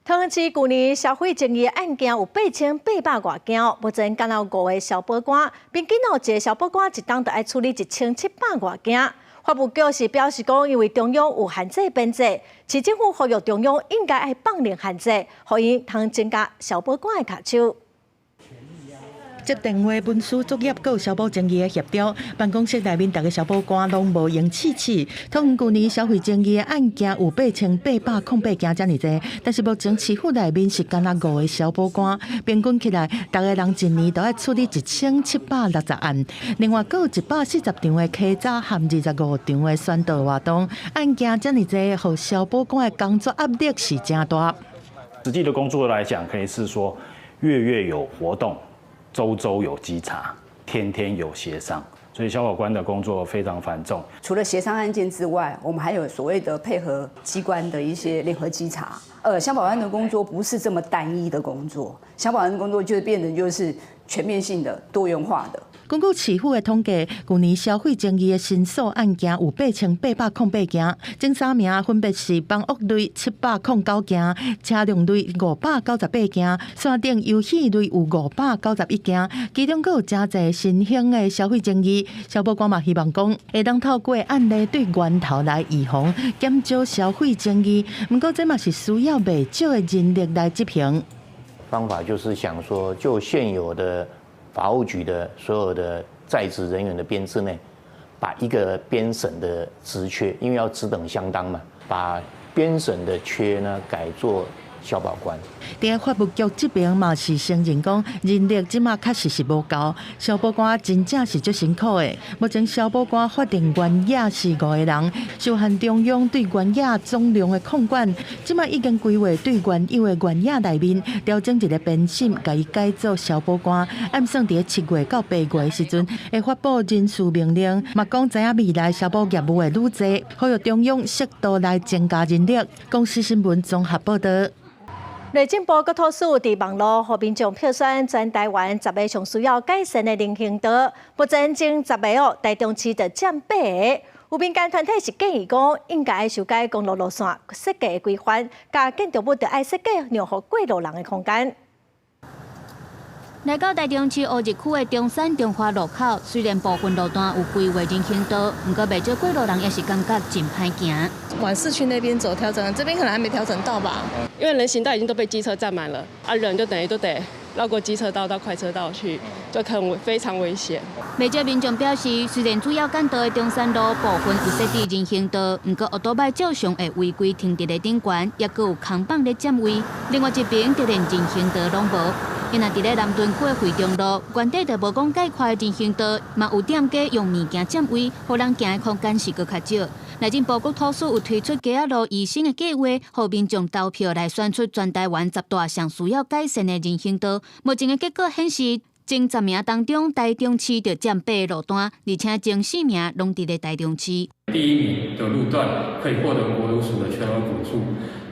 桃园市去年消费争议案件有8800多件，目前敢有5个消保官，平均一个消保官一档就要处理1700多件。法务局是表示讲，因为中央有限制编制，市政府呼吁中央应该爱放零限制，互因通增加消保官的卡手。接电话、文书作业，还有消保争议的协调，办公室内面大个消保官拢无用气。桃园去年消费争议的案件有8808件这么多，但是目前市府内面是敢若5个消保官，平均起来，大个人一年都要处理1760案。另外，还有140场的稽查和25场的宣导活动，案件这么多，互消保官的工作压力是真大。实际的工作来讲，可以是说月有活动。周有稽查，天有协商，所以消保官的工作非常繁重。除了协商案件之外，我们还有所谓的配合机关的一些联合稽查。消保官的工作不是这么单一的工作，消保官的工作就变成就是全面性的、多元化的。根据市府的统计，去年消费争议的申诉案件有8808件，前3名分别是房屋类709件、车辆类598件、山顶游戏类有591件，其中还有真侪新兴的消费争议。消保官嘛希望讲，会当透过案例对源头来预防、减少消费争议。不过这嘛是需要不少的人力来执行。方法就是想说，就现有的法务局的所有的在职人员的编制内，把一个编审的职缺，因为要职等相当嘛，把编审的缺呢改做消保官。伫法务局这边嘛是承认讲，人力即马确实是无够，消保官真正是足辛苦的。目前消保官法定员也是5个人，受限中央对员也总量的控管，即马已经规划对原有的员也内面调整一个编审，甲伊改做消保官。按算伫7月到8月的时阵，会发布人事命令，嘛讲知影未来消保业务的愈济，呼吁中央适度来增加人力。公司新闻综合报道。内政部国土司伫网络和民众票选全台湾10个上需要改善的人行道，目前前10个台中市就占8个。有民间团体是建议讲，应该修改公路路线设计的规范，甲建筑物就爱设计让互过路人的空间。来到台中市乌日区的中山中华路口，虽然部分路段有规划人行道，不过不少过路人也是感觉真歹行。往市区那边走调整，这边可能还没调整到吧？因为人行道已经都被机车占满了，人就等于都得绕过机车道到快车道去，就非常危险。不少民众表示，虽然主要干道的中山路部分有设置人行道，不过奥多摆照常会违规停伫个顶悬，也佫有空棒咧占位。另外一边就连人行道拢无。因为伫咧南屯区的惠中路，原底就无讲介宽的人行道，嘛有店家用物件占位，互人行的空间是佫较少。内政部国土司有推出街仔路移新的计划，互民众投票来选出全台湾10大上需要改善的人行道。目前的结果显示，前10名当中，台中市就占8个路段，而且前4名拢伫咧台中市。第1名的路段可以获得国土署的全额补助，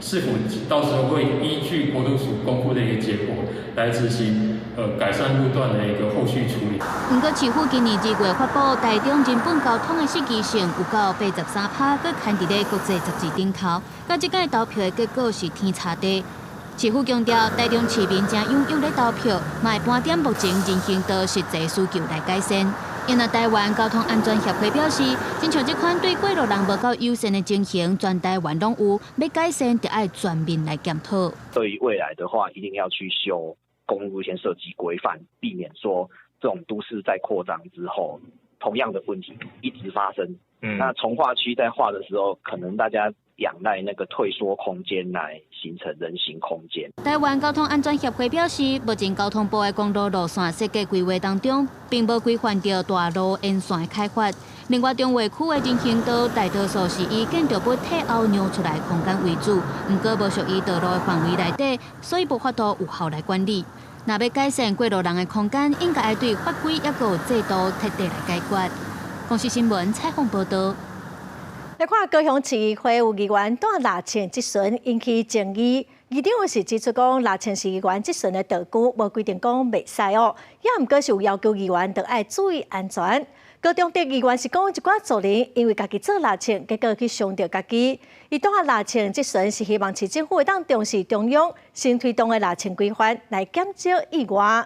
是否到时候会依据国土署公布的一个结果来执行改善路段的一个后续处理？不过市府今年2月发布台中人本交通的适宜性有到83%，佮牵伫咧国际杂志顶头，甲即届投票的结果是天差地。市府强调，台中市民正踊跃咧投票，嘛会盘点目前人行道实际需求来改善。因为台湾交通安全协会表示，亲像这款对过路人无够友善的情形，全台湾拢有，要改善就要全面来检讨。对于未来的话，一定要去修公路路线设计规范，避免说这种都市在扩张之后，同样的问题一直发生。那重划区在划的时候，可能大家仰赖那个退缩空间来形成人行空间。台湾交通安全协会表示，目前交通部的公路路线设计规划当中，并无规范到大路沿线的开发。另外，中卫区的人行道大多数是以建筑物体后让出来空间为主，不过无属于道路的范围内底，所以无法度有效来管理。若要改善过路人的空间，应该要对法规也有制度彻底来解决。公视新闻采访报道。来看高雄市议会有议员带蜡签即巡引起争议，议长是指出讲蜡签是议员即巡的道具，无规定讲袂使哦，也毋过是有要求议员得爱注意安全。高中的议员是讲一寡族人因为家己做蜡签，结果去伤到家己。伊带蜡签即巡是希望市政府会当重视中央新推动的蜡签规范，来减少意外。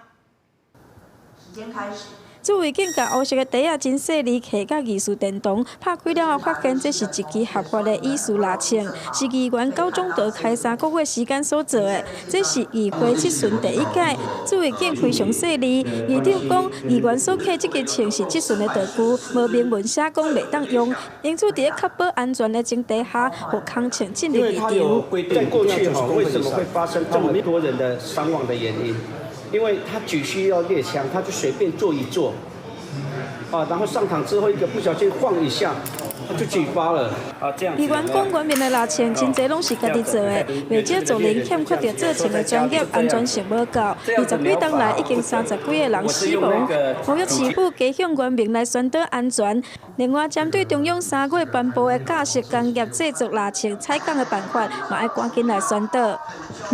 时间开始。朱卫警甲黑色的袋仔真细腻，摕甲艺术殿堂拍开了后，发现这是一支合法的艺术蜡签，是议员高中德开3个月时间所做的。这是议会即巡第1届，朱卫警非常细腻。议长讲，议员所刻这个签是即巡的道具，无明文写讲袂当用，因此伫确保安全的前提下，互空签进入议场。在过去为什么会发生这么多人的伤亡的原因？因为他举需要猎枪，他就随便做一做，然后上场之后一个不小心晃一下，他就举发了。这样。议员讲，原面的蜡签真侪拢是家己做的，袂少族人欠缺着做签的专业，安全性无够。20几天来已经30几个人死亡，呼吁市府加向原民来宣导安全。另外，针对中央3月颁布的教室工业制作蜡签采购的办法，嘛要赶紧来宣导。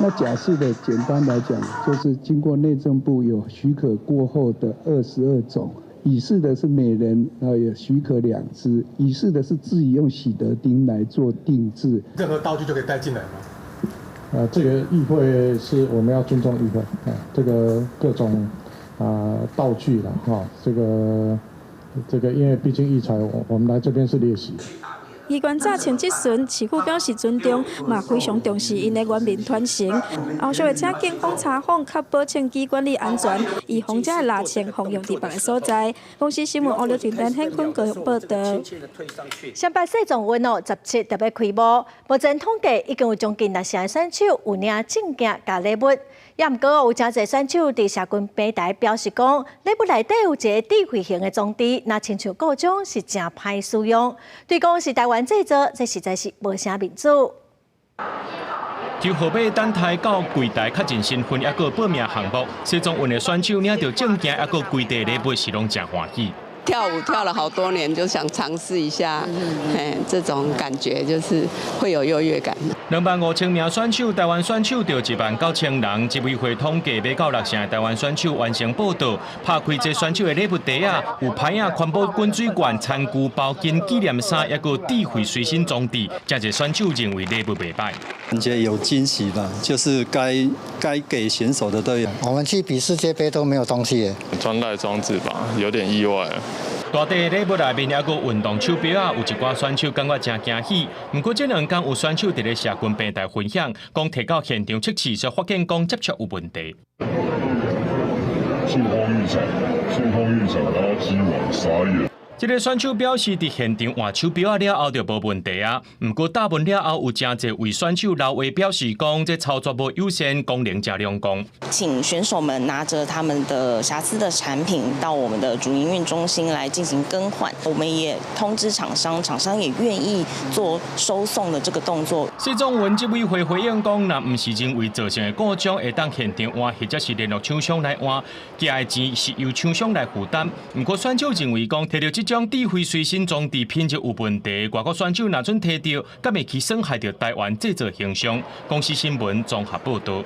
那甲式的简单来讲，就是经过内政部有许可过后的22种，乙式的是每人有许可2支，乙式的是自己用喜得钉来做定制。任何道具就可以带进来吗？这个议会是我们要尊重议会这个各种道具了哈，这个因为毕竟艺才，我们来这边是练习。议员早前这阵，市府表示尊重，嘛非常重视因的原民团成。后续会请警方查访，确保枪支管理安全，以防这蜡枪放用伫别个所在。公司新闻乌六团陈坤高报道。上北市总运17特别开幕，目前统计已经有将近60个选手有领证件甲礼物。也毋过有真侪选手伫社群平台表示讲，礼物内底有一个智慧型的装置，那亲像各种是真歹使用。对讲是台湾制作，这实在是无啥民主。由号码等待到柜台确认身份，还佫报名项目，西中运的选手领到证件，还佫规地礼物是拢真欢喜。跳舞跳了好多年，就想尝试一下，这种感觉就是会有优越感。25000名选手，台湾选手就19000人。执委会统计买到60成的台湾选手完成报道，拍开这选手的礼物袋啊，有牌啊、环保滚水罐、餐具、包巾、纪念衫，还有智慧随身装置，真侪选手认为礼物袂歹。感觉有惊喜吧，就是该给选手的都有。我们去比世界杯都没有东西耶。穿戴装置吧，有点意外。大地礼物内面还有运动手表啊，有一寡选手感觉真惊喜。不过这2天有选手伫咧社群平台分享，讲摕到现场测试，却发现讲接触有问题。触碰异常，然后机网傻眼。这个选手表示，伫现场换手表了后就无问题啊。不过答问了后，有真侪位选手留话表示讲，这操作无优先，功能加良工。请选手们拿着他们的瑕疵的产品到我们的主营运中心来进行更换。我们也通知厂商，厂商也愿意做收送的这个动作。西中运执委会回应讲，若不是因为造成的故障，会当现场换，或者是联络厂商来换，加的钱是由厂商来负担。不过选手认为讲，摕到这种智慧随身装置品质有问题，外国选手若准摕到，敢会去损害到台湾制作形象。公司新闻综合报道。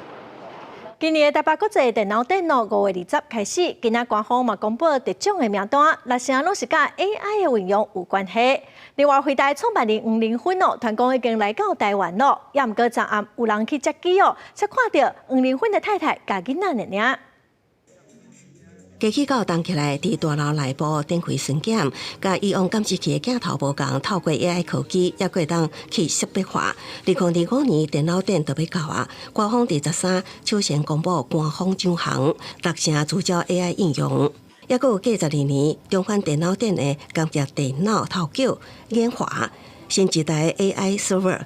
今年台北国际电脑展5月20开始，今仔官方嘛公布得奖的名单，6成拢是甲 AI 的运用有关系。另外，辉达创办人黄玲芬团讲已经来到台湾了，也毋过昨暗有人去接机才看到黄玲芬的太太甲囡仔的领。机器狗动起来，伫大楼内部展开巡检，甲以往监视器的镜头无共，透过 AI 科技，也可当去识别化。2025年电脑展就要到啊，官方伫13首先公布官方奖项，6成聚焦 AI 应用。也佫有42年中环电脑展的工业电脑头脚演化，新一代 AI server。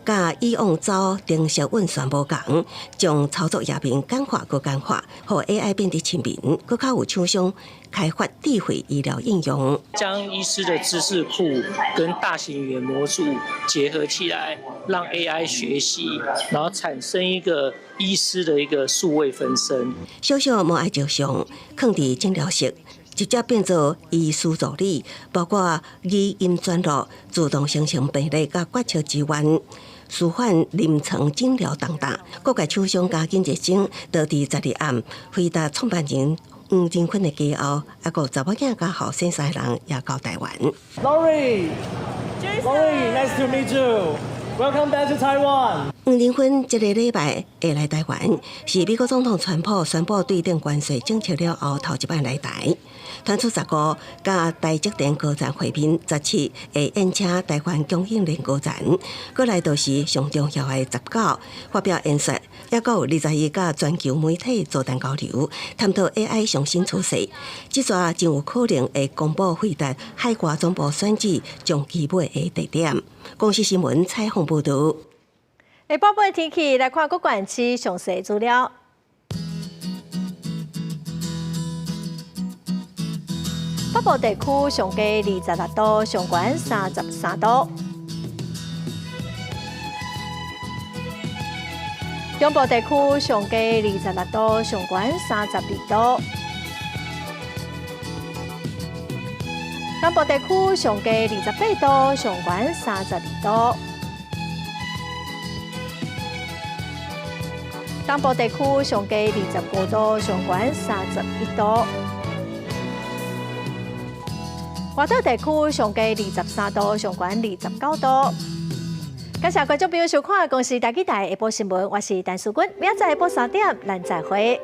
甲以往走程式运算无共，将操作页面简化佮简化，互 AI 变得亲民，佮较有厂商开发智慧医疗应用。将医师的知识库跟大型语言模组结合起来，让 AI 学习，然后产生一个医师的一个数位分身。小小无爱照相，放伫诊疗室。直接变做医师助理，包括语音转录、自动生成病历甲决策资源、舒缓临床诊疗等等。各界厂商加紧热情，都伫12暗，辉达创办人黄仁勋的家后，还有查某囝甲后生3个人也到台湾。Lori, nice to meet you. Welcome back to Taiwan. 黄仁勋这个礼拜会来台湾，是美国总统川普宣布对等关税政策了后头一摆来台。传出15甲台积电高层会面，17会宴请台湾供应链高层。过来就是上重要的19发表演说，也佫有21甲全球媒体座谈交流，探讨 AI 上新趋势。这阵真有可能会公布辉达海外总部选址将基本的地点。公司新闻采访报道。下晡尾天气来看各县市详细资料。北部地区上低26度，上悬33度；中部地区上低26度，上悬32度；南部地区上低28度，上悬32度；东部地区上低29度，上悬31度；外岛地区上低23度，上悬29度。感谢观众朋友收看《公视台记台下晡新闻》，我是陈淑君，明仔载下晡3点，咱再会。